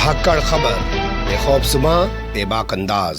धाकड़ खबर बेखौफजुमा बेबाक अंदाज।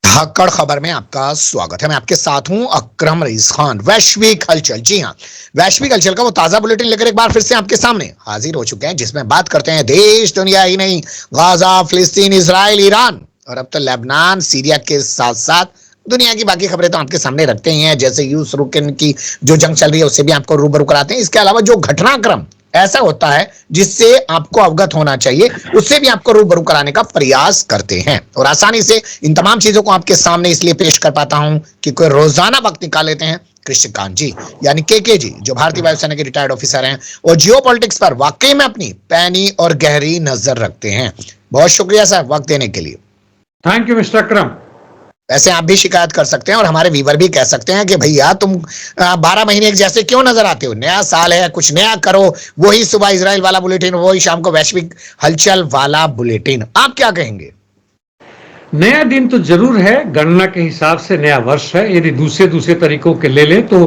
धाकड़ खबर में आपका स्वागत है। मैं आपके साथ हूं अकरम रईस खान। वैश्विक हलचल, जी हां, वैश्विक हलचल का वो ताजा बुलेटिन लेकर एक बार फिर से आपके सामने हाजिर हो चुके हैं, जिसमें बात करते हैं देश दुनिया ही नहीं, गाजा, फिलिस्तीन, इजराइल, ईरान और अब तो लेबनान, सीरिया के साथ साथ दुनिया की बाकी खबरें तो आपके सामने रखते ही हैं। जैसे यूक्रेन की जो जंग चल रही है उससे भी आपको रूबरू कराते हैं। इसके अलावा जो घटनाक्रम ऐसा होता है जिससे आपको अवगत होना चाहिए, उससे भी आपको रूबरू कराने का प्रयास करते हैं। और आसानी से इन तमाम चीजों को आपके सामने इसलिए पेश कर पाता हूं कि कोई रोजाना वक्त निकाल लेते हैं कृष्णकांत जी, यानी के जी, जो भारतीय वायुसेना के रिटायर्ड ऑफिसर हैं और जियो पॉलिटिक्स पर वाकई में अपनी पैनी और गहरी नजर रखते हैं। बहुत शुक्रिया साहब वक्त देने के लिए। थैंक यू मिस्टर अकरम। वैसे आप भी शिकायत कर सकते हैं और हमारे व्यूवर भी कह सकते हैं कि भैया तुम 12 महीने एक जैसे क्यों नजर आते हो, नया साल है, कुछ नया करो। वही सुबह इजराइल वाला बुलेटिन, वही शाम को वैश्विक हलचल वाला बुलेटिन। आप क्या कहेंगे? नया दिन तो जरूर है, गणना के हिसाब से नया वर्ष है। यदि दूसरे तरीकों के ले लें तो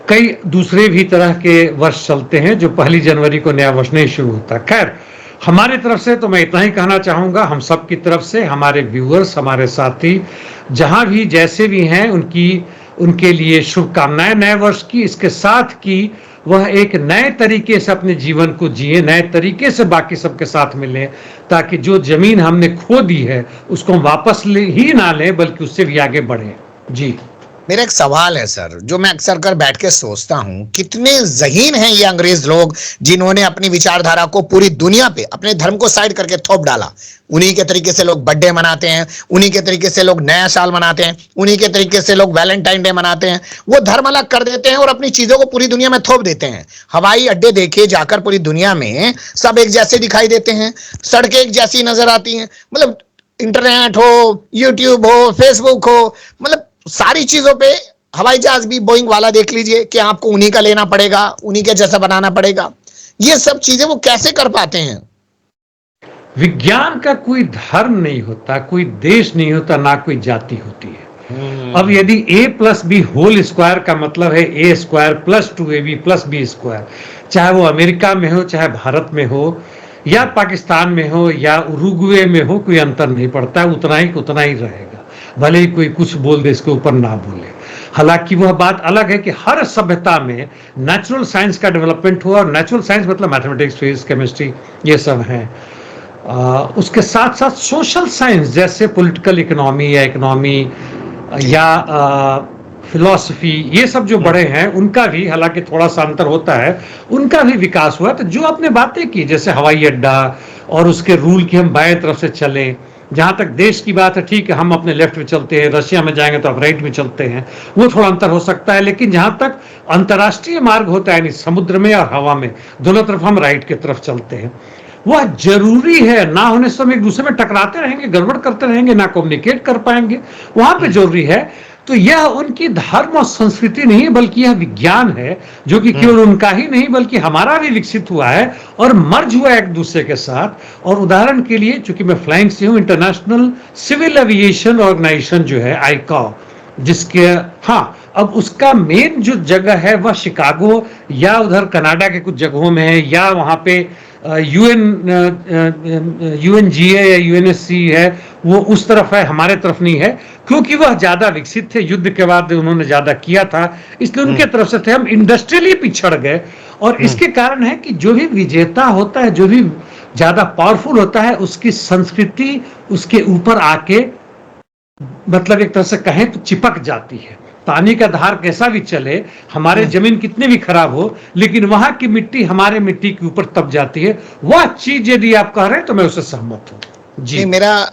कई दूसरे भी तरह के वर्ष चलते हैं जो 1 जनवरी को नया वर्ष नहीं शुरू होता। खैर, हमारे तरफ से तो मैं इतना ही कहना चाहूंगा, हम सब की तरफ से, हमारे व्यूअर्स, हमारे साथी जहां भी जैसे भी हैं, उनके लिए शुभकामनाएं नए वर्ष की। इसके साथ कि वह एक नए तरीके से अपने जीवन को जिए, नए तरीके से बाकी सबके साथ मिले, ताकि जो जमीन हमने खो दी है उसको हम वापस ही ना लें बल्कि उससे भी आगे बढ़े। जी, मेरा एक सवाल है सर, जो मैं अक्सर कर बैठ के सोचता हूं, कितने ज़हीन हैं ये अंग्रेज लोग जिन्होंने अपनी विचारधारा को पूरी दुनिया पे अपने धर्म को साइड करके थोप डाला। उन्हीं के तरीके से लोग बर्थडे मनाते हैं, उन्हीं के तरीके से लोग नया साल मनाते हैं, उन्हीं के तरीके से लोग वैलेंटाइन डे मनाते हैं। वो धर्म अलग कर देते हैं और अपनी चीजों को पूरी दुनिया में थोप देते हैं। हवाई अड्डे देखिए जाकर, पूरी दुनिया में सब एक जैसे दिखाई देते हैं, सड़कें एक जैसी नजर आती हैं। मतलब इंटरनेट हो, यूट्यूब हो, फेसबुक हो, मतलब सारी चीजों पे हवाई जहाज भी बोइंग वाला देख लीजिए कि आपको उन्हीं का लेना पड़ेगा, उन्हीं के जैसा बनाना पड़ेगा। ये सब चीजें वो कैसे कर पाते हैं? विज्ञान का कोई धर्म नहीं होता, कोई देश नहीं होता, ना कोई जाति होती है। अब यदि a+b² का मतलब है a² + 2ab + b², चाहे वो अमेरिका में हो, चाहे भारत में हो, या पाकिस्तान में हो, या उरुग्वे में हो, कोई अंतर नहीं पड़ता, उतना ही रहेगा, भले ही कोई कुछ बोल दे इसके ऊपर ना बोले। हालांकि वह बात अलग है कि हर सभ्यता में नेचुरल साइंस का डेवलपमेंट हुआ, और नेचुरल साइंस मतलब मैथमेटिक्स, फिजिक्स, केमिस्ट्री, ये सब है। उसके साथ साथ सोशल साइंस जैसे पॉलिटिकल इकोनॉमी या फिलॉसफी, ये सब जो बड़े हैं उनका भी, हालांकि थोड़ा सा अंतर होता है, उनका भी विकास हुआ। तो जो आपने बातें की, जैसे हवाई अड्डा और उसके रूल की हम बाएं तरफ से चलें, जहां तक देश की बात है, ठीक है, हम अपने लेफ्ट में चलते हैं, रशिया में जाएंगे तो आप राइट में चलते हैं, वो थोड़ा अंतर हो सकता है। लेकिन जहां तक अंतर्राष्ट्रीय मार्ग होता है, यानी समुद्र में और हवा में, दोनों तरफ हम राइट की तरफ चलते हैं। वह जरूरी है, ना होने से हम एक दूसरे में टकराते रहेंगे, गड़बड़ करते रहेंगे, ना कम्युनिकेट कर पाएंगे, वहां पे जरूरी है। तो यह उनकी धर्म और संस्कृति नहीं, बल्कि यह विज्ञान है जो कि केवल उनका ही नहीं बल्कि हमारा भी विकसित हुआ है और मर्ज हुआ एक दूसरे के साथ। और उदाहरण के लिए, चूंकि मैं फ्लाइंग से हूं, इंटरनेशनल सिविल एविएशन ऑर्गेनाइजेशन जो है ICAO, जिसके, हाँ, अब उसका मेन जो जगह है वह शिकागो या उधर कनाडा के कुछ जगहों में है, या वहां पे UNGA या UNSC है, वो उस तरफ है, हमारे तरफ नहीं है, क्योंकि वह ज्यादा विकसित थे, युद्ध के बाद उन्होंने ज्यादा किया था, इसलिए उनके तरफ से थे। हम इंडस्ट्रियली पिछड़ गए, और इसके कारण है कि जो भी विजेता होता है, जो भी ज्यादा पावरफुल होता है, उसकी संस्कृति उसके ऊपर आके, मतलब एक तरह से कहें तो चिपक जाती है। पानी का धार कैसा भी चले, हमारे जमीन कितने भी खराब हो, लेकिन वहां की मिट्टी हमारे मिट्टी के ऊपर तप जाती है। वह चीज यदि आप कह रहे हैं तो मैं उससे सहमत हूं। जी, मेरा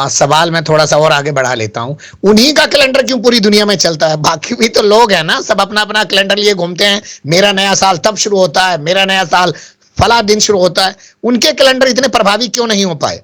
सवाल मैं थोड़ा सा और आगे बढ़ा लेता हूं। उन्हीं का कैलेंडर क्यों पूरी दुनिया में चलता है? बाकी भी तो लोग हैं ना, सब अपना अपना कैलेंडर लिए घूमते हैं। मेरा नया साल तब शुरू होता है, मेरा नया साल फला दिन शुरू होता है। उनके कैलेंडर इतने प्रभावी क्यों नहीं हो पाए?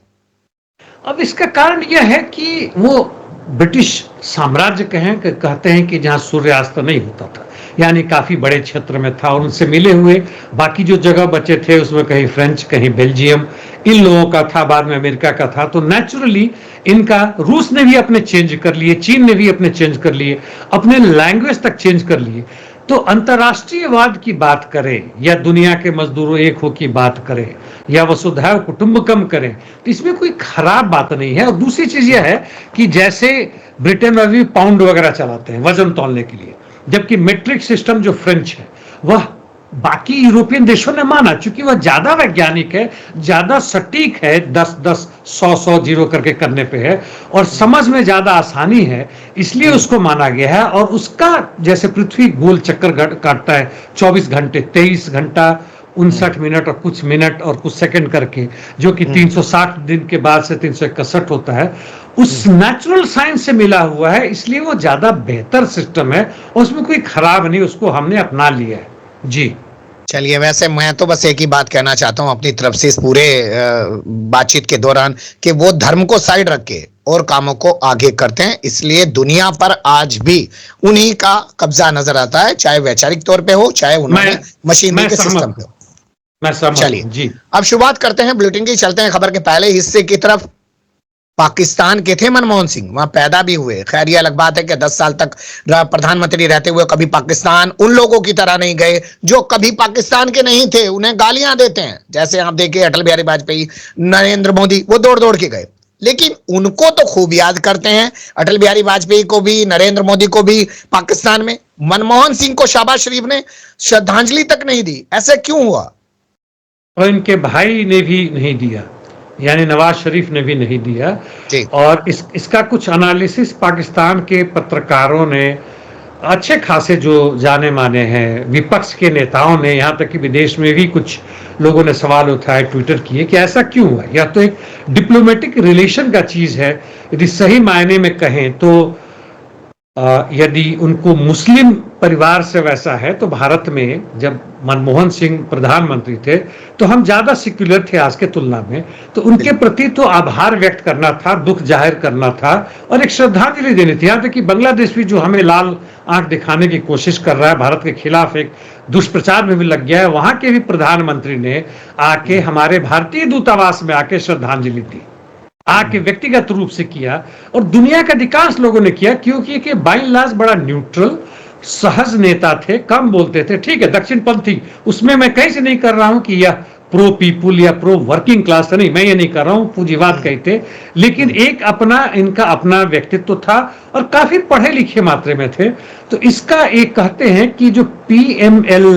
अब इसका कारण यह है कि वो ब्रिटिश साम्राज्य कहते हैं कि जहां सूर्यास्त नहीं होता था, यानी काफी बड़े क्षेत्र में था, और उनसे मिले हुए बाकी जो जगह बचे थे उसमें कहीं फ्रेंच, कहीं बेल्जियम, इन लोगों का था, बाद में अमेरिका का था। तो नेचुरली इनका, रूस ने भी अपने चेंज कर लिए, चीन ने भी अपने चेंज कर लिए, अपने लैंग्वेज तक चेंज कर लिए। तो अंतर्राष्ट्रीयवाद की बात करें या दुनिया के मजदूरों एक हो की बात करें या वसुधैव कुटुंबकम करें, तो इसमें कोई खराब बात नहीं है। और दूसरी चीज यह है कि जैसे ब्रिटेन में भी पाउंड वगैरह चलाते हैं वजन तौलने के लिए, जबकि मेट्रिक सिस्टम जो फ्रेंच है वह बाकी यूरोपियन देशों ने माना, चूंकि वह ज्यादा वैज्ञानिक है, ज्यादा सटीक है, 10-10, 100-100 जीरो करके करने पे है और समझ में ज्यादा आसानी है, इसलिए उसको माना गया है। और उसका जैसे पृथ्वी गोल चक्कर काटता है 24 घंटे, 23 घंटा 59 मिनट और कुछ मिनट और कुछ सेकंड करके, जो कि 360 दिन के बाद से 361 होता है, उस नेचुरल साइंस से मिला हुआ है, इसलिए वो ज्यादा बेहतर सिस्टम है और उसमें कोई खराब नहीं, उसको हमने अपना लिया है जी। चलिए, वैसे मैं तो बस एक ही बात कहना चाहता हूं अपनी तरफ से इस पूरे बातचीत के दौरान कि वो धर्म को साइड रख के और कामों को आगे करते हैं, इसलिए दुनिया पर आज भी उन्हीं का कब्जा नजर आता है, चाहे वैचारिक तौर पे हो, चाहे उन्होंने मशीनरी के सिस्टम पे हो। चलिए जी, अब शुरुआत करते हैं बुलेटिन की, चलते हैं खबर के पहले हिस्से की तरफ। पाकिस्तान के थे मनमोहन सिंह, वहां पैदा भी हुए। खैर ये अलग बात है कि 10 साल तक प्रधानमंत्री रहते हुए कभी पाकिस्तान उन लोगों की तरह नहीं गए जो कभी पाकिस्तान के नहीं थे, उन्हें गालियां देते हैं। जैसे आप देखिए अटल बिहारी वाजपेयी, नरेंद्र मोदी, वो दौड़ दौड़ के गए, लेकिन उनको तो खूब याद करते हैं, अटल बिहारी वाजपेयी को भी, नरेंद्र मोदी को भी पाकिस्तान में। मनमोहन सिंह को शहबाज शरीफ ने श्रद्धांजलि तक नहीं दी, ऐसे क्यों हुआ? और इनके भाई ने भी नहीं दिया, यानी नवाज शरीफ ने भी नहीं दिया। और इसका कुछ एनालिसिस पाकिस्तान के पत्रकारों ने, अच्छे खासे जो जाने माने हैं विपक्ष के नेताओं ने, यहाँ तक कि विदेश में भी कुछ लोगों ने सवाल उठाए, ट्विटर किए कि ऐसा क्यों हुआ। यह तो एक डिप्लोमेटिक रिलेशन का चीज है। यदि सही मायने में कहें तो यदि उनको मुस्लिम परिवार से वैसा है, तो भारत में जब मनमोहन सिंह प्रधानमंत्री थे तो हम ज्यादा सेक्युलर थे आज के तुलना में, तो उनके प्रति तो आभार व्यक्त करना था, दुख जाहिर करना था और एक श्रद्धांजलि देनी थी। यहाँ तक कि बांग्लादेश भी जो हमें लाल आंख दिखाने की कोशिश कर रहा है, भारत के खिलाफ एक दुष्प्रचार में भी लग गया है, वहां के भी प्रधानमंत्री ने आके हमारे भारतीय दूतावास में आके श्रद्धांजलि दी, आके व्यक्तिगत रूप से किया। और दुनिया के अधिकांश लोगों ने किया, क्योंकि बाई लाज बड़ा न्यूट्रल सहज नेता थे, कम बोलते थे। ठीक है, दक्षिणपंथी, उसमें मैं कहीं से नहीं कर रहा हूं कि यह प्रो पीपुल या प्रो वर्किंग क्लास, नहीं, मैं ये नहीं कर रहा हूं, पूंजीवाद कहते, लेकिन एक अपना इनका अपना व्यक्तित्व था और काफी पढ़े लिखे मात्रा में थे। तो इसका एक कहते हैं कि जो PML,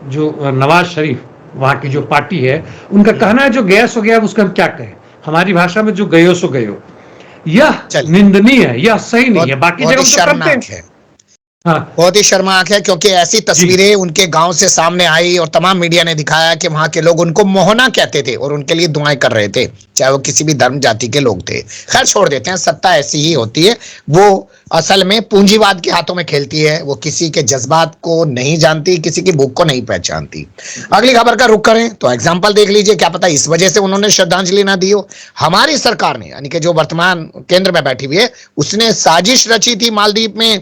जो नवाज शरीफ वहां की जो पार्टी है, उनका कहना है जो गया सो गया, उसका हम क्या कहें, हमारी भाषा में जो गयो सो गयो, यह निंदनीय है, यह सही नहीं है। बाकी जगह तो करते हैं। हाँ, बहुत ही शर्मनाक है, क्योंकि ऐसी तस्वीरें उनके गांव से सामने आई और तमाम मीडिया ने दिखाया कि वहां के लोग उनको मोहना कहते थे और उनके लिए दुआएं कर रहे थे, चाहे वो किसी भी धर्म जाति के लोग थे। खैर छोड़ देते हैं, सत्ता ऐसी ही होती है, वो असल में पूंजीवाद के हाथों में खेलती है, वो किसी के जज्बात को नहीं जानती, किसी की भूख को नहीं पहचानती। अगली खबर का रुख करें तो एग्जाम्पल देख लीजिए, क्या पता इस वजह से उन्होंने श्रद्धांजलि ना दी हो। हमारी सरकार ने, यानी कि जो वर्तमान केंद्र में बैठी हुई है, उसने साजिश रची थी मालदीव में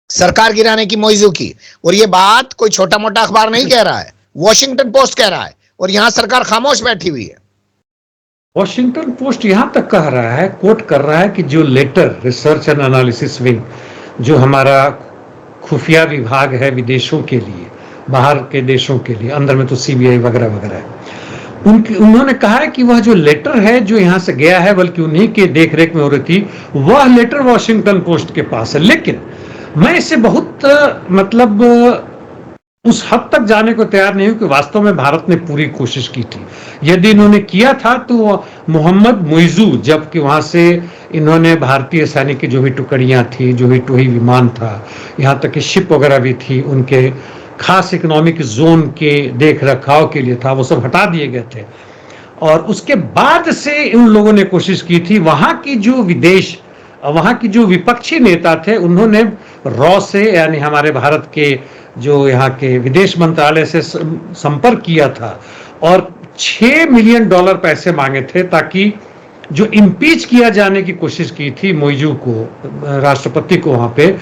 सरकार गिराने की मौजू की, और ये बात कोई छोटा मोटा अखबार नहीं कह रहा है, वॉशिंगटन पोस्ट कह रहा है, और यहां सरकार खामोश बैठी हुई है। वॉशिंगटन पोस्ट यहां तक कह रहा है, कोट कर रहा है कि जो letter research and analysis wing, जो हमारा खुफिया विभाग है विदेशों के लिए, बाहर के देशों के लिए, अंदर में तो CBI वगैरह वगैरह है, उन्होंने कहा है कि वह जो लेटर है जो यहां से गया है, बल्कि उन्हीं के देखरेख में हो रही थी, वह लेटर वॉशिंगटन पोस्ट के पास है। लेकिन मैं इससे बहुत मतलब उस हद तक जाने को तैयार नहीं हूं कि वास्तव में भारत ने पूरी कोशिश की थी। यदि इन्होंने किया था तो मोहम्मद मुइजू, जबकि वहां से इन्होंने भारतीय सैनिक की जो भी टुकड़ियां थी, जो भी टोही विमान था, यहाँ तक कि शिप वगैरह भी थी, उनके खास इकोनॉमिक जोन के देख रखाव के लिए था, वो सब हटा दिए गए थे। और उसके बाद से उन लोगों ने कोशिश की थी, वहां की जो विपक्षी नेता थे, उन्होंने रॉ से, यानी हमारे भारत के जो यहाँ के विदेश मंत्रालय से संपर्क किया था और $6 मिलियन पैसे मांगे थे, ताकि जो इम्पीच किया जाने की कोशिश की थी मोइजू को, राष्ट्रपति को, वहां पे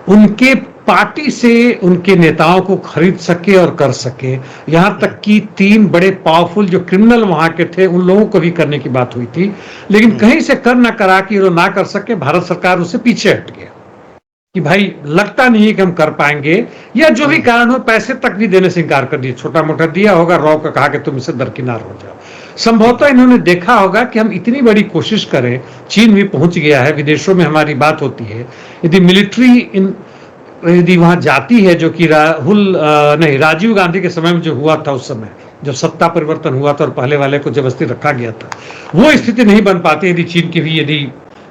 उनके पार्टी से उनके नेताओं को खरीद सके और कर सके। यहां तक कि 3 बड़े पावरफुल जो क्रिमिनल वहां के थे, उन लोगों को भी करने की बात हुई थी, लेकिन कहीं से कर ना करा कि वो ना कर सके, भारत सरकार उससे पीछे हट गया। कि भाई लगता नहीं है कि हम कर पाएंगे, या जो भी कारण हो पैसे तक भी देने से इनकार कर दिए, छोटा मोटा दिया होगा, रॉ का कहा कि तुम इससे दरकिनार हो जाओ। संभवतः इन्होंने देखा होगा कि हम इतनी बड़ी कोशिश करें, चीन भी पहुंच गया है, विदेशों में हमारी बात होती है, यदि मिलिट्री यदि वहां जाती है, जो कि नहीं, राजीव गांधी के समय में जो हुआ था, उस समय जब सत्ता परिवर्तन हुआ था और पहले वाले को जबरदस्ती रखा गया था, वो स्थिति नहीं बन पाती यदि चीन की भी यदि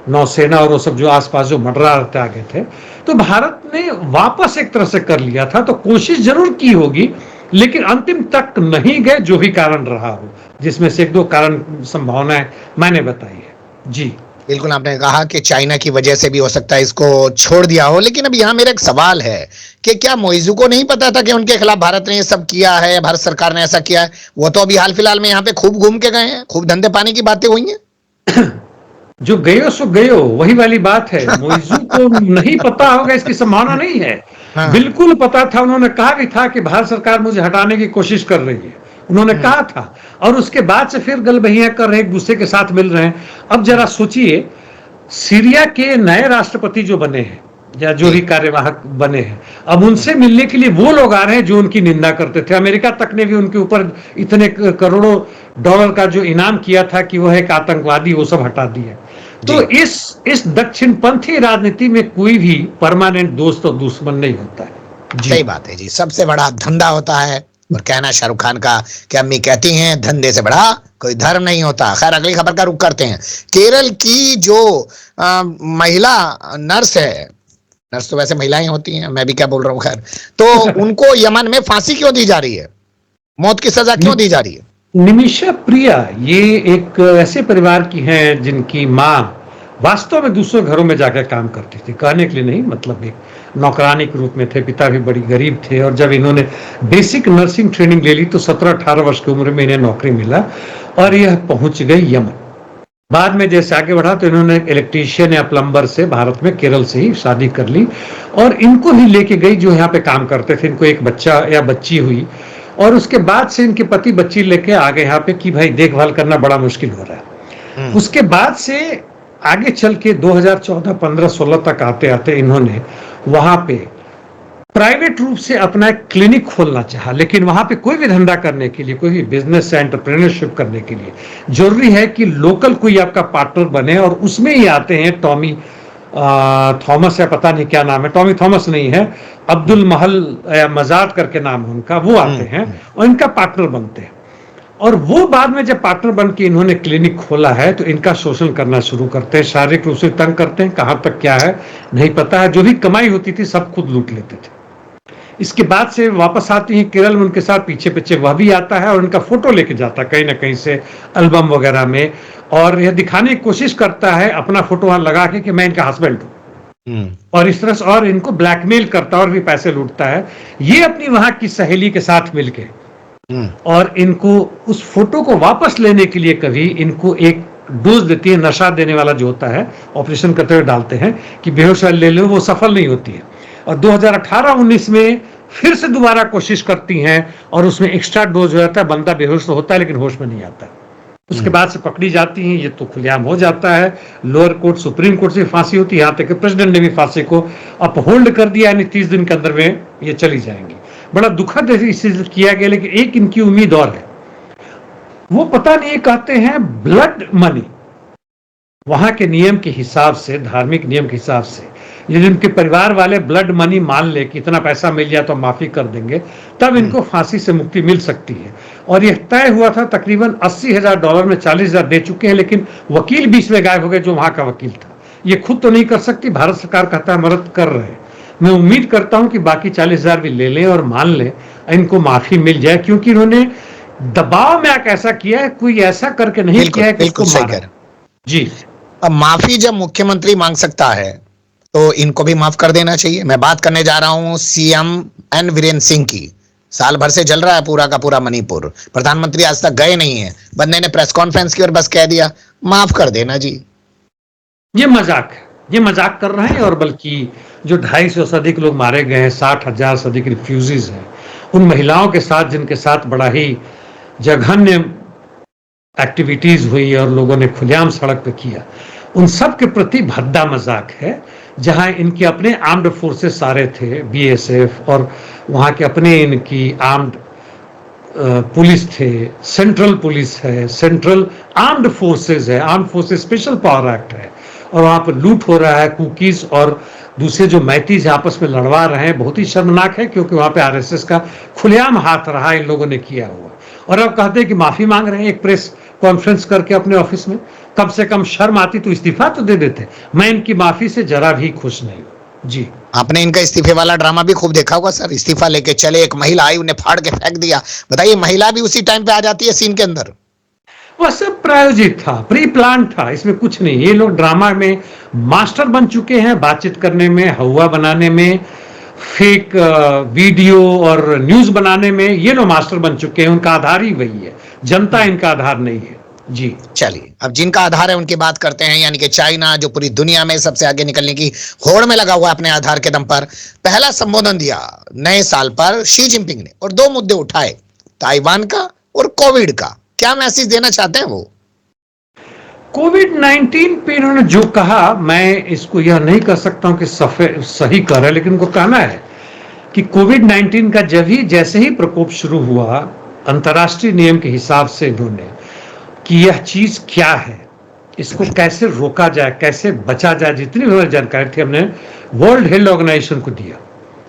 नौसेना और वो सब जो आसपास जो मंडरा रहते आ गए थे, तो भारत ने वापस एक तरह से कर लिया था। तो कोशिश जरूर की होगी, लेकिन अंतिम तक नहीं गए, जो भी कारण रहा हो, जिसमें से एक दो कारण संभावनाएं मैंने बताई है। जी बिल्कुल, आपने कहा कि चाइना की वजह से भी हो सकता है इसको छोड़ दिया हो, लेकिन अब यहाँ मेरा एक सवाल है कि क्या मोइजू को नहीं पता था कि उनके खिलाफ भारत ने ये सब किया है, भारत सरकार ने ऐसा किया है? वो तो अभी हाल फिलहाल में यहाँ पे खूब घूम के गए हैं, खूब धंधे पानी की बातें हुई हैं। जो गयो सो गयो, वही वाली बात है। मोइजू को नहीं पता होगा इसकी संभावना नहीं है, हाँ। बिल्कुल पता था। उन्होंने कहा भी था कि भारत सरकार मुझे हटाने की कोशिश कर रही है, उन्होंने कहा था, और उसके बाद से फिर गलबहियां कर रहे, एक दूसरे के साथ मिल रहे हैं। अब जरा सोचिए, सीरिया के नए राष्ट्रपति जो बने हैं, या जो भी कार्यवाहक बने हैं, अब उनसे मिलने के लिए वो लोग आ रहे हैं जो उनकी निंदा करते थे। अमेरिका तक ने भी उनके ऊपर इतने करोड़ों डॉलर का जो इनाम किया था कि वह एक आतंकवादी, वो सब हटा दिया। तो इस दक्षिणपंथी राजनीति में कोई भी परमानेंट दोस्त और दुश्मन नहीं होता है। सही बात है जी, सबसे बड़ा धंधा होता है, और कहना शाहरुख खान का कि अम्मी कहती हैं धंधे से बड़ा कोई धर्म नहीं होता। खैर, अगली खबर का रुख करते हैं। केरल की जो महिला नर्स है, नर्स तो वैसे महिलाएं होती हैं, मैं भी क्या बोल रहा हूँ, खैर, तो उनको यमन में फांसी क्यों दी जा रही है, मौत की सजा क्यों दी जा रही है? निमिषा प्रिया, ये एक ऐसे परिवार की हैं जिनकी माँ वास्तव में दूसरे घरों में जाकर काम करती थी, कहने के लिए नहीं, मतलब एक नौकरानी के रूप में थे। पिता भी बड़ी गरीब थे, और जब इन्होंने बेसिक नर्सिंग ट्रेनिंग ले ली तो 17-18 वर्ष की उम्र में इन्हें नौकरी मिला, और यह पहुंच गई यमन। बाद में जैसे आगे बढ़ा तो इन्होंने इलेक्ट्रीशियन या प्लम्बर से भारत में केरल से ही शादी कर ली, और इनको ही लेके गई जो यहाँ पे काम करते थे। इनको एक बच्चा या बच्ची हुई, और उसके बाद से इनके पति बच्ची लेके आ गए यहाँ पे कि भाई देखभाल करना बड़ा मुश्किल हो रहा है। उसके बाद से आगे चल के 2014, 15, 16 तक आते आते इन्होंने वहां पे प्राइवेट रूप से अपना एक क्लिनिक खोलना चाहा, लेकिन वहां पे कोई भी धंधा करने के लिए, कोई भी बिजनेस एंटरप्रेन्योरशिप करने के लिए जरूरी है कि लोकल कोई आपका पार्टनर बने, और उसमें ही आते हैं टॉमी थॉमस, या पता नहीं क्या नाम है, टॉमी थॉमस नहीं है, अब्दुल महल या मजाद करके नाम है उनका, वो आते हैं और इनका पार्टनर बनते हैं। और वो बाद में जब पार्टनर बन के इन्होंने क्लिनिक खोला है तो इनका शोषण करना शुरू करते हैं, शारीरिक रूप से तंग करते हैं, कहां तक क्या है नहीं पता है। जो भी कमाई होती थी सब खुद लूट लेते थे। इसके बाद से वापस आती हैं केरल में, उनके साथ पीछे पीछे वह भी आता है, और उनका फोटो लेके जाता है कहीं ना कहीं से एल्बम वगैरह में, और यह दिखाने की कोशिश करता है अपना फोटो वहां लगा के कि मैं इनका हस्बैंड हूं, और इस तरह से और इनको ब्लैकमेल करता है और भी पैसे लूटता है। ये अपनी वहां की सहेली के साथ मिलके, और इनको उस फोटो को वापस लेने के लिए कभी इनको एक डोज देती है, नशा देने वाला जो होता है, ऑपरेशन करते हुए डालते हैं कि बेहोश ले लो, वो सफल नहीं होती है। और 2018-19 में फिर से दोबारा कोशिश करती हैं, और उसमें एक्स्ट्रा डोज हो जाता है, बंदा बेहोश तो होता है लेकिन होश में नहीं आता। उसके बाद से पकड़ी जाती हैं, ये तो खुलेआम हो जाता है। लोअर कोर्ट, सुप्रीम कोर्ट से फांसी होती है, यहाँ तक कि प्रेसिडेंट ने भी फांसी को अपहोल्ड कर दिया, यानी 30 दिन के अंदर में ये चली जाएंगी। बड़ा दुखद इसे किया गया, लेकिन एक इनकी उम्मीद और है, वो पता नहीं कहते हैं ब्लड मनी। वहां के नियम के हिसाब से, धार्मिक नियम के हिसाब से, यदि उनके परिवार वाले ब्लड मनी मान ले कि इतना पैसा मिल जाए तो माफी कर देंगे, तब इनको फांसी से मुक्ति मिल सकती है। और यह तय हुआ था, तकरीबन $80,000 में 40,000 दे चुके हैं, लेकिन वकील बीच में गायब हो गए, जो वहां का वकील था। ये खुद तो नहीं कर सकती, भारत सरकार कहता है मदद कर रहे हैं। मैं उम्मीद करता हूं कि बाकी 40,000 भी ले लें और मान लें, इनको माफी मिल जाए, क्योंकि इन्होंने दबाव में आकर ऐसा किया है, कोई ऐसा करके नहीं किया है कि इसको मारा। जी, अब माफी जब मुख्यमंत्री मांग सकता है तो इनको भी माफ कर देना चाहिए। मैं बात करने जा रहा हूं सीएम एन वीरेंद्र सिंह की। साल भर से जल रहा है पूरा का पूरा मणिपुर, प्रधानमंत्री आज तक गए नहीं है, बंदे ने प्रेस कॉन्फ्रेंस की और बस कह दिया माफ कर देना जी। ये मजाक है, ये मजाक कर रहे हैं। और बल्कि जो 250 से अधिक लोग मारे गए हैं, 60,000 से अधिक रिफ्यूजीज हैं, उन महिलाओं के साथ जिनके साथ बड़ा ही जघन्य एक्टिविटीज हुई और लोगों ने खुलेआम सड़क पे किया, उन सब के प्रति भद्दा मजाक है, जहां इनके अपने आर्म्ड फोर्सेस सारे थे, बीएसएफ, और वहां के अपने इनकी आर्म्ड पुलिस थे, सेंट्रल पुलिस है, सेंट्रल आर्म्ड फोर्सेस है, armed forces special power act है, और वहां पर लूट हो रहा है, कुकीज और दूसरे जो मैतीज आपस में लड़वा रहे हैं। बहुत ही शर्मनाक है, क्योंकि वहां पे आरएसएस का खुलेआम हाथ रहा इन लोगों ने किया हुआ। और अब कहते हैं कि माफी मांग रहे हैं एक प्रेस कॉन्फ्रेंस करके अपने ऑफिस में। कम से कम शर्म आती तो इस्तीफा तो दे देते। मैं इनकी माफी से जरा भी खुश नहीं हूं जी। आपने इनका इस्तीफे वाला ड्रामा भी खूब देखा होगा सर। इस्तीफा लेके चले, एक महिला आई, उन्हें फाड़ के फेंक दिया। बताइए, महिला भी उसी टाइम पे आ जाती है सीन के अंदर। वह सब प्रायोजित था, प्री प्लान था, इसमें कुछ नहीं। ये लोग ड्रामा में मास्टर बन चुके हैं, बातचीत करने में, हवा बनाने में, फेक वीडियो और न्यूज बनाने में। ये लोग मास्टर बन चुके हैं, उनका आधार ही वही है। जनता इनका आधार नहीं है जी। चलिए, अब जिनका आधार है उनकी बात करते हैं, यानी कि चाइना, जो पूरी दुनिया में सबसे आगे निकलने की होड़ में लगा हुआ है अपने आधार के दम पर। पहला संबोधन दिया नए साल पर शी जिनपिंग ने, और दो मुद्दे उठाए, ताइवान का और कोविड का। क्या मैसेज देना चाहते हैं वो? कोविड-19 पे इन्होंने जो कहा, मैं इसको यह नहीं कर सकता हूं कि सही कर रहा है, लेकिन उनको कहना है कि कोविड-19 का जैसे ही प्रकोप शुरू हुआ, अंतर्राष्ट्रीय नियम के हिसाब से इन्होंने कि यह चीज क्या है, इसको कैसे रोका जाए, कैसे बचा जाए, जितनी भी जानकारी थी हमने वर्ल्ड हेल्थ ऑर्गेनाइजेशन को दिया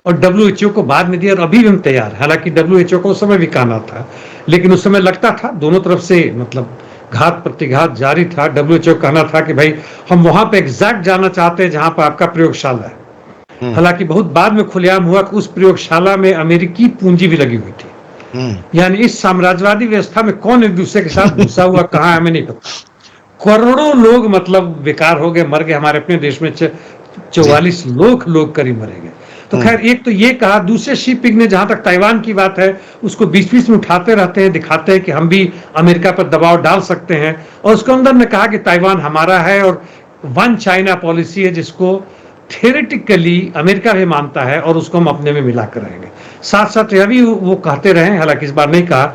और डब्ल्यूएचओ को बाद में दिया। और अभी भी हम तैयार हैं। हालांकि डब्ल्यूएचओ को उस समय भी कहना था, लेकिन उस समय लगता था दोनों तरफ से मतलब घात प्रतिघात जारी था। डब्ल्यूएचओ कहना था कि भाई हम वहां पे एग्जैक्ट जाना चाहते हैं जहां पर आपका प्रयोगशाला है। हालांकि बहुत बाद में खुलेआम हुआ कि उस प्रयोगशाला में अमेरिकी पूंजी भी लगी हुई थी। यानी इस साम्राज्यवादी व्यवस्था में कौन एक दूसरे के साथ घुसा हुआ कहां है हमें नहीं पता। करोड़ों लोग मतलब बेकार हो गए, मर गए। हमारे अपने देश में 44 लोग करीब मरे गए। तो खैर, एक तो ये कहा। दूसरे शी पिंग ने जहां तक ताइवान की बात है, उसको बीच बीच में उठाते रहते हैं, दिखाते हैं कि हम भी अमेरिका पर दबाव डाल सकते हैं। और उसके अंदर ने कहा कि ताइवान हमारा है और वन चाइना पॉलिसी है, जिसको थियोरेटिकली अमेरिका भी मानता है, और उसको हम अपने में मिलाकर रहेंगे। साथ साथ यह भी वो कहते रहे, हालांकि इस बार नहीं कहा,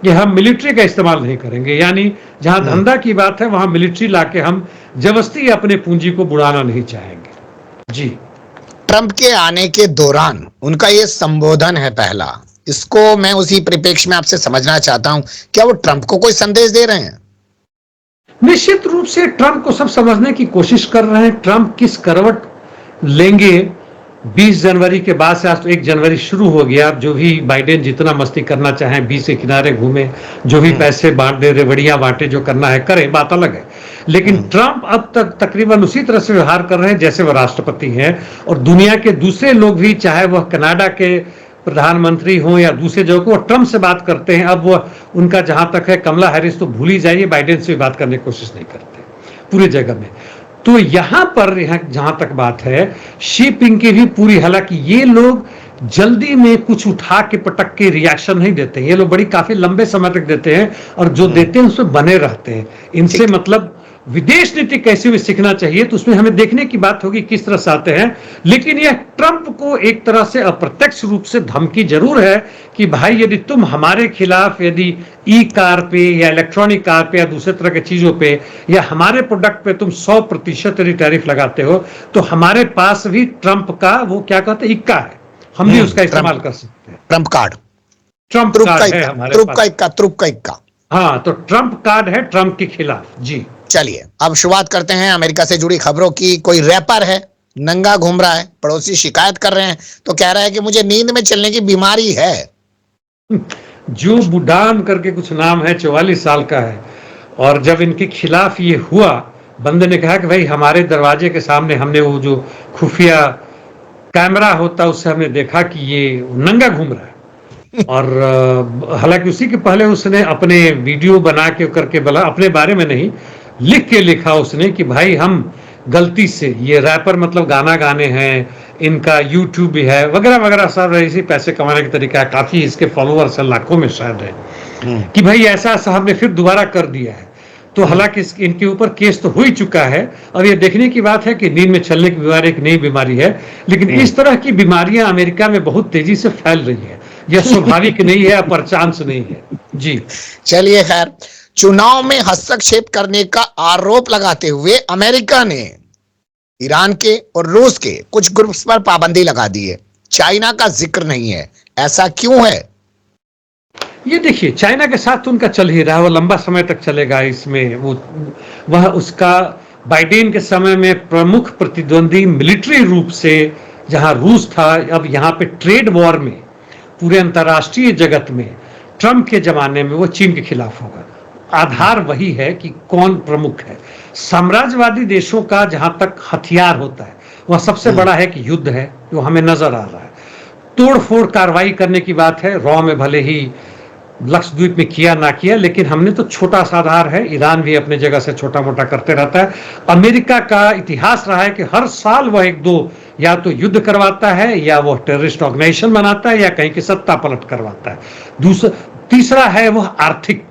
कि हम मिलिट्री का इस्तेमाल नहीं करेंगे। यानी जहां धंधा की बात है वहां मिलिट्री लाके हम जबरदस्ती अपने पूंजी को बुड़ाना नहीं चाहेंगे जी। ट्रंप के आने के दौरान उनका ये संबोधन है पहला, इसको मैं उसी परिप्रेक्ष्य में आपसे समझना चाहता हूं। क्या वो ट्रंप को कोई संदेश दे रहे हैं? निश्चित रूप से ट्रंप को सब समझने की कोशिश कर रहे हैं। ट्रंप किस करवट लेंगे 20 जनवरी के बाद से। आज तो 1 जनवरी शुरू हो गया। जो भी बाइडेन जितना मस्ती करना चाहें, 20 के किनारे घूमे, जो भी पैसे बांट दे, रेवड़ियां बांटे, जो करना है करें, बात अलग है। लेकिन ट्रंप अब तक तकरीबन उसी तरह से व्यवहार कर रहे हैं जैसे वह राष्ट्रपति हैं। और दुनिया के दूसरे लोग भी, चाहे वह कनाडा के प्रधानमंत्री हों या दूसरे जगह को, ट्रंप से बात करते हैं। अब वह उनका जहां तक है, कमला हैरिस तो भूल ही जाइए, बाइडेन से भी बात करने की कोशिश नहीं करते पूरी जगह में। तो यहां पर जहां तक बात है, शी पिंग की भी पूरी, हालांकि ये लोग जल्दी में कुछ उठा के पटक के रिएक्शन नहीं देते हैं। ये लोग बड़ी काफी लंबे समय तक देते हैं, और जो देते हैं उसमें बने रहते हैं। इनसे मतलब विदेश नीति कैसे भी सीखना चाहिए, तो उसमें हमें देखने की बात होगी किस तरह से आते हैं। लेकिन यह ट्रंप को एक तरह से अप्रत्यक्ष रूप से धमकी जरूर है कि भाई यदि तुम हमारे खिलाफ, यदि ई कार पे या इलेक्ट्रॉनिक कार पे या दूसरे तरह के चीजों पे या हमारे प्रोडक्ट पे तुम 100% यदि टैरिफ लगाते हो, तो हमारे पास भी ट्रंप का वो क्या कहते हैं, इक्का है, हम भी उसका इस्तेमाल कर सकते हैं। ट्रंप कार्ड, ट्रंप कार्ड है हमारे पास। ट्रुप का इक्का। हाँ, तो ट्रंप कार्ड है ट्रंप के खिलाफ जी। चलिए, अब शुरुआत करते हैं अमेरिका से जुड़ी खबरों की। कोई रैपर है, नंगा घूम रहा है, पड़ोसी शिकायत कर रहे हैं, तो कह रहा है कि मुझे नींद में चलने की बीमारी है। जो बुडान करके कुछ नाम है, 44 साल का है। और जब इनके खिलाफ ये हुआ, बंदे ने कहा कि भाई हमारे दरवाजे के सामने हमने वो जो खुफिया कैमरा होता है उससे हमने देखा कि ये नंगा घूम रहा है। और हालांकि उसी के पहले उसने अपने वीडियो बना के करके बोला, अपने बारे में नहीं, लिख के लिखा उसने कि भाई हम गलती से, ये रैपर मतलब गाना गाने हैं, इनका यूट्यूब भी है वगैरह वगैरह, सब इसी पैसे कमाने का तरीका है। काफी इसके फॉलोअर्स लाखों में शायद है, कि भाई ऐसा ऐसा हमने फिर दोबारा कर दिया है। तो हालांकि इनके ऊपर केस तो हो ही चुका है। अब ये देखने की बात है कि नींद में चलने की बीमारी एक नई बीमारी है, लेकिन इस तरह की बीमारियां अमेरिका में बहुत तेजी से फैल रही है। यह स्वाभाविक नहीं है, पर चांस नहीं है जी। चलिए, खैर, चुनाव में हस्तक्षेप करने का आरोप लगाते हुए अमेरिका ने ईरान के और रूस के कुछ ग्रुप्स पर पाबंदी लगा दी है। चाइना का जिक्र नहीं है, ऐसा क्यों है? ये देखिए, चाइना के साथ तो उनका चल ही रहा है, वो लंबा समय तक चलेगा। इसमें वह उसका बाइडेन के समय में प्रमुख प्रतिद्वंदी मिलिट्री रूप से जहां रूस था, अब यहाँ पे ट्रेड वॉर में पूरे अंतर्राष्ट्रीय जगत में ट्रंप के जमाने में वो चीन के खिलाफ होगा। आधार वही है कि कौन प्रमुख है। साम्राज्यवादी देशों का जहां तक हथियार होता है वह सबसे बड़ा है कि युद्ध है, जो हमें नजर आ रहा है। तोड़फोड़ कार्रवाई करने की बात है, रॉ में भले ही लक्षद्वीप में किया ना किया, लेकिन हमने तो छोटा सा आधार है। ईरान भी अपने जगह से छोटा मोटा करते रहता है। अमेरिका का इतिहास रहा है कि हर साल वह एक दो या तो युद्ध करवाता है, या वह टेररिस्ट ऑर्गेनाइजेशन बनाता है, या कहीं की सत्ता पलट करवाता है। तीसरा है वह आर्थिक,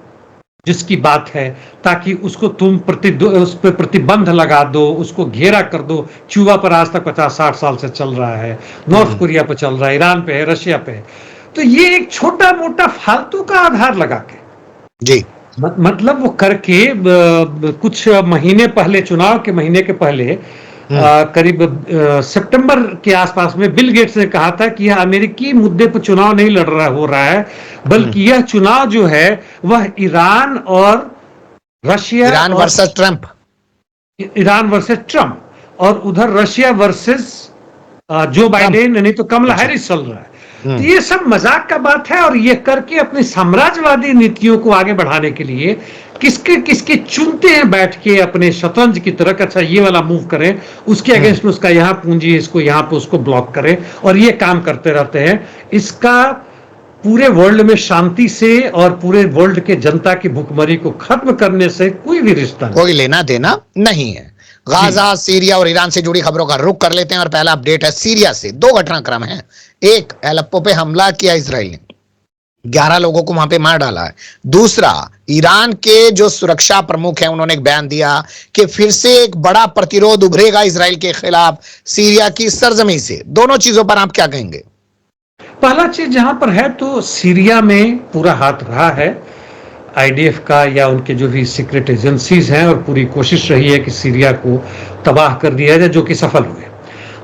जिसकी बात है, ताकि उसको तुम उस पर प्रतिबंध लगा दो, उसको घेरा कर दो। क्यूबा पर आज तक 50-60 साल से चल रहा है, नॉर्थ कोरिया पर चल रहा है, ईरान पे है, रशिया पे है। तो ये एक छोटा मोटा फालतू का आधार लगा के जी मतलब वो करके कुछ महीने पहले, चुनाव के महीने के पहले करीब सितंबर के आसपास में बिल गेट्स ने कहा था कि यह अमेरिकी मुद्दे पर चुनाव नहीं हो रहा है, बल्कि यह चुनाव जो है वह ईरान और Russia, Iran versus Trump, Iran versus Trump, और उधर रशिया वर्सेस जो बाइडेन, नहीं तो कमला हैरिस चल रहा है। तो ये सब मजाक का बात है, और ये करके अपनी साम्राज्यवादी नीतियों को आगे बढ़ाने के लिए किसके किसके चुनते हैं बैठ के अपने शतरंज की तरह। अच्छा, ये वाला मूव करें, उसके अगेंस्ट में उसका यहां पूंजी, इसको यहां पे उसको ब्लॉक करें, और ये काम करते रहते हैं। इसका पूरे वर्ल्ड में शांति से और पूरे वर्ल्ड के जनता की भूखमरी को खत्म करने से कोई भी रिश्ता नहीं, कोई लेना देना नहीं है। गाजा, सीरिया और ईरान से जुड़ी खबरों का रुख कर लेते हैं, और पहला अपडेट है सीरिया से। दो घटनाक्रम है। एक, एलेप्पो पे हमला किया इसराइल ने, 11 लोगों को वहां पे मार डाला है। दूसरा, ईरान के जो सुरक्षा प्रमुख हैं उन्होंने एक बयान दिया कि फिर से एक बड़ा प्रतिरोध उभरेगा इसराइल के खिलाफ सीरिया की सरजमी से। दोनों चीजों पर आप क्या कहेंगे? पहला चीज जहां पर है, तो सीरिया में पूरा हाथ रहा है आईडीएफ का या उनके जो भी सीक्रेट एजेंसीज हैं, और पूरी कोशिश रही है कि सीरिया को तबाह कर दिया जाए, जो कि सफल हुए।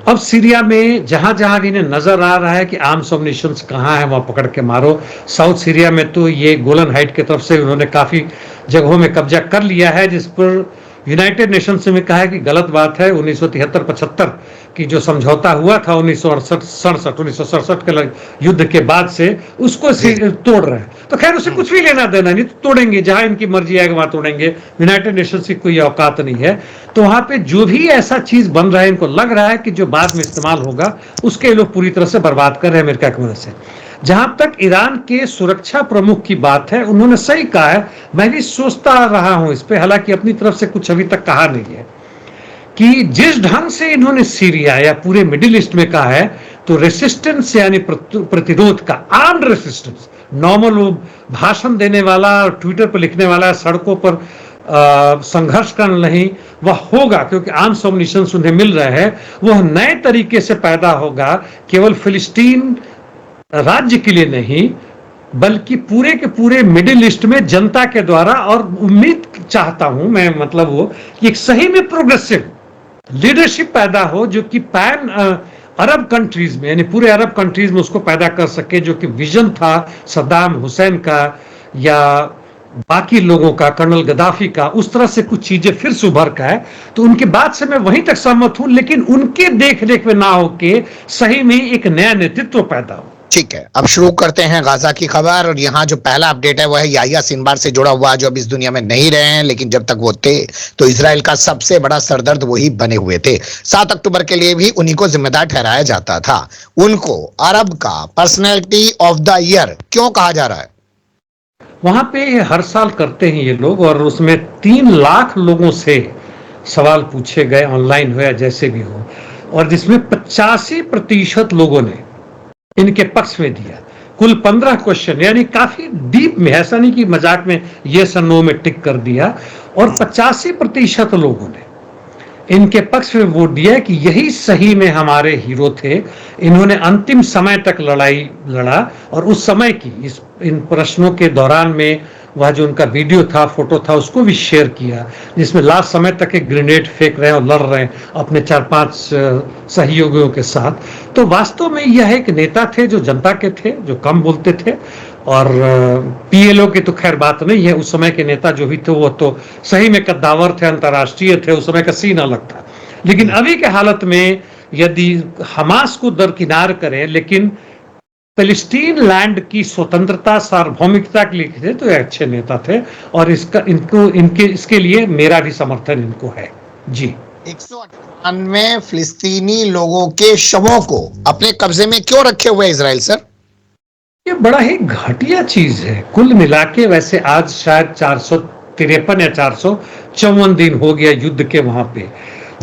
अब सीरिया में जहां जहां भी इन्हें नजर आ रहा है कि आर्म्स ऑपरेशंस कहां है, वहां पकड़ के मारो। साउथ सीरिया में तो ये गोलन हाइट की तरफ से उन्होंने काफी जगहों में कब्जा कर लिया है, जिस पर यूनाइटेड नेशंस में कहा है कि गलत बात है। 1973-75 की जो समझौता हुआ था 1967 के युद्ध के बाद से, उसको तोड़ रहे हैं। तो खैर उसे कुछ भी लेना देना नहीं, तो तोड़ेंगे, जहां इनकी मर्जी आएगी वहां तोड़ेंगे। यूनाइटेड नेशंस की कोई औकात नहीं है। तो वहां पे जो भी ऐसा चीज बन रहा है, इनको लग रहा है कि जो बाद में इस्तेमाल होगा, उसके लोग पूरी तरह से बर्बाद कर रहे हैं अमेरिका की मदद से। जहां तक ईरान के सुरक्षा प्रमुख की बात है, उन्होंने सही कहा है। मैं भी सोचता रहा हूं इस पे, हालांकि अपनी तरफ से कुछ अभी तक कहा नहीं है, कि जिस ढंग से इन्होंने सीरिया या पूरे मिडिल ईस्ट में कहा है, तो रेसिस्टेंस यानी प्रतिरोध का, आर्म्ड रेसिस्टेंस, नॉर्मल वो भाषण देने वाला, ट्विटर पर लिखने वाला, सड़कों पर संघर्ष करना नहीं, वह होगा, क्योंकि आर्म्स ऑपरेशंस उन्हें मिल रहे हैं। वह नए तरीके से पैदा होगा, केवल फिलिस्तीन राज्य के लिए नहीं, बल्कि पूरे के पूरे मिडिल ईस्ट में जनता के द्वारा। और उम्मीद चाहता हूं मैं, मतलब वो कि एक सही में प्रोग्रेसिव लीडरशिप पैदा हो, जो कि पैन अरब कंट्रीज में, यानी पूरे अरब कंट्रीज में उसको पैदा कर सके, जो कि विजन था सद्दाम हुसैन का या बाकी लोगों का, कर्नल गद्दाफी का, उस तरह से कुछ चीजें फिर से उभर का है। तो उनकी बात से मैं वहीं तक सहमत हूं, लेकिन उनके देख रेख में ना होके सही में एक नया नेतृत्व पैदा हो। ठीक है, अब शुरू करते हैं गाजा की खबर। और यहाँ जो पहला अपडेट है वो है याह्या सिनवार से जुड़ा हुआ, जो अब इस दुनिया में नहीं रहे हैं, लेकिन जब तक वो थे तो इसराइल का सबसे बड़ा सरदर्द वही बने हुए थे। 7 अक्टूबर के लिए भी उन्हीं को जिम्मेदार ठहराया जाता था। उनको अरब का पर्सनैलिटी ऑफ द ईयर क्यों कहा जा रहा है? वहां पे हर साल करते हैं ये लोग, और उसमें 3 लाख लोगों से सवाल पूछे गए, ऑनलाइन हो या जैसे भी हो, और जिसमें 85% लोगों ने इनके पक्ष में दिया। कुल 15 क्वेश्चन, यानी काफी डीप में, ऐसा नहीं कि मजाक में ये नो में टिक कर दिया। और 85% लोगों ने इनके पक्ष में वोट दिया कि यही सही में हमारे हीरो थे। इन्होंने अंतिम समय तक लड़ाई लड़ा और उस समय की इन प्रश्नों के दौरान में वह जो उनका वीडियो था, फोटो था, उसको भी शेयर किया, जिसमें लास्ट समय तक एक ग्रेनेड फेंक रहे हैं और लड़ रहे हैं अपने 4-5 सहयोगियों के साथ। तो वास्तव में यह एक नेता थे जो जनता के थे, जो कम बोलते थे। और पीएलओ की तो खैर बात नहीं है, उस समय के नेता जो भी थे वो तो सही में कद्दावर थे, अंतर्राष्ट्रीय थे, उस समय का सीन अलग था। लेकिन अभी के हालत में यदि हमास को दरकिनार करें लेकिन फिलिस्तीन लैंड की स्वतंत्रता, सार्वभौमिकता के लिए थे, तो ये अच्छे नेता थे और इसके लिए मेरा भी समर्थन इनको है जी। 198 फिलिस्तीनी लोगों के शवों को अपने कब्जे में क्यों रखे हुए इजराइल सर? ये बड़ा ही घटिया चीज है। कुल मिला के वैसे आज शायद 453 या 454 दिन हो गया युद्ध के वहां पे,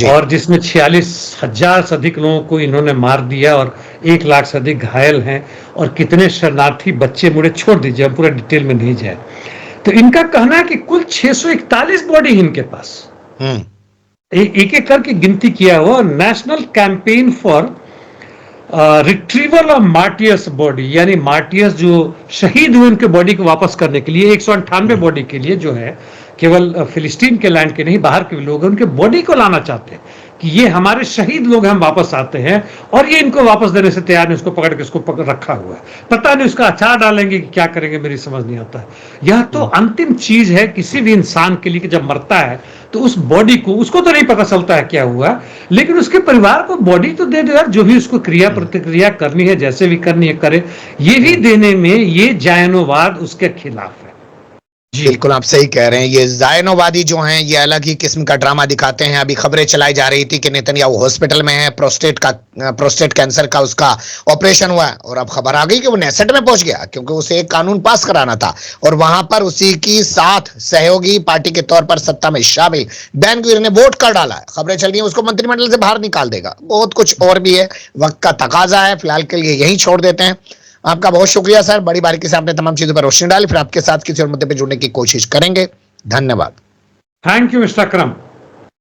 और जिसमें 46,000 से अधिक लोगों को इन्होंने मार दिया और 1 लाख से अधिक घायल हैं और कितने शरणार्थी बच्चे मुड़े छोड़ दीजिए, हम पूरा डिटेल में नहीं जाए। तो इनका कहना है कि कुल 641 बॉडी इनके पास, एक एक करके गिनती किया हुआ। National campaign for retrieval of martyrs body, यानी मार्टियर्स जो शहीद हुए उनके बॉडी को वापस करने के लिए 198 बॉडी के लिए जो है, केवल फिलिस्तीन के लैंड के नहीं, बाहर के भी लोग उनके बॉडी को लाना चाहते हैं कि ये हमारे शहीद लोग हम वापस आते हैं, और ये इनको वापस देने से तैयार नहीं। उसको पकड़ के उसको रखा हुआ है, पता नहीं उसका अचार डालेंगे कि क्या करेंगे, मेरी समझ नहीं आता है। यह तो अंतिम चीज है किसी भी इंसान के लिए कि जब मरता है तो उस बॉडी को, उसको तो नहीं पता चलता है क्या हुआ, लेकिन उसके परिवार को बॉडी तो दे दो यार, जो भी उसको क्रिया प्रतिक्रिया करनी है, जैसे भी करनी है करे। ये भी देने में ये जायनोवाद उसके खिलाफ है। बिल्कुल आप सही कह रहे हैं। ये जायनोवादी जो हैं ये अलग ही किस्म का ड्रामा दिखाते हैं। अभी खबरें चलाई जा रही थी कि नेतन्याहू हॉस्पिटल में है, प्रोस्टेट कैंसर का उसका ऑपरेशन हुआ है, और अब खबर आ गई कि वो नेसेट में पहुंच गया क्योंकि उसे एक कानून पास कराना था, और वहां पर उसी की साथ सहयोगी पार्टी के तौर पर सत्ता में शामिल बेन गवीर ने वोट कर डाला है। खबरें चल रही है उसको मंत्रिमंडल से बाहर निकाल देगा। बहुत कुछ और भी है, वक्त का तकाजा है। फिलहाल के लिए यही छोड़ देते हैं। आपका बहुत शुक्रिया सर, बड़ी बारीकी से आपने तमाम चीजों पर रोशनी डाली। फिर आपके साथ किसी और मुद्दे पर जुड़ने की कोशिश करेंगे। धन्यवाद। Thank you mister Akram.